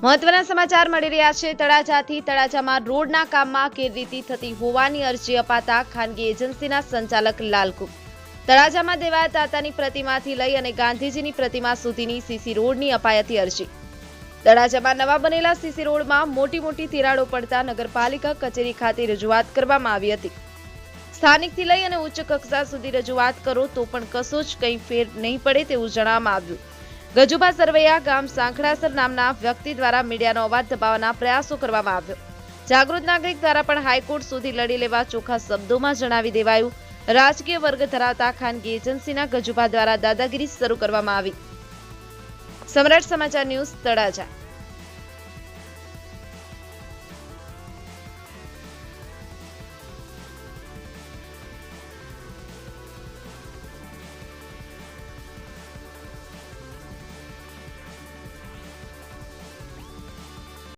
મહત્વના સમાચાર મળી રહ્યા છે। તળાજાથી તળાજામાં રોડના કામમાં ગેરરીતિ થતી હોવાની અરજી અપાતા ખાનગી એજન્સીના સંચાલક લાલકુ તળાજામાં દેવાયા તાતાની પ્રતિમાથી લઈ અને ગાંધીજીની પ્રતિમા સુધીની સીસી રોડની અપાઈ હતી અરજી। તળાજામાં નવા બનેલા સીસી રોડમાં મોટી તિરાડો પડતા નગરપાલિકા કચેરી ખાતે રજૂઆત કરવામાં આવી હતી। સ્થાનિકથી લઈ અને ઉચ્ચ કક્ષા સુધી રજૂઆત કરો તો પણ કશો જ કંઈ ફેર નહીં પડે તેવું જણાવવામાં આવ્યું। ગજુભા સરવૈયા ગામ સાંખડાસર નામના વ્યક્તિ દ્વારા મીડિયાનો અવાજ દબાવવાના પ્રયાસો કરવામાં આવ્યો। જાગૃત નાગરિક દ્વારા પણ હાઈકોર્ટ સુધી લડી લેવા ચોખ્ખા શબ્દોમાં જણાવી દેવાયું। રાજકીય વર્ગ ધરાવતા ખાનગી એજન્સીના ગજુભા દ્વારા દાદાગીરી શરૂ કરવામાં આવી। સમ્રાટ સમાચાર ન્યૂઝ તળાજા।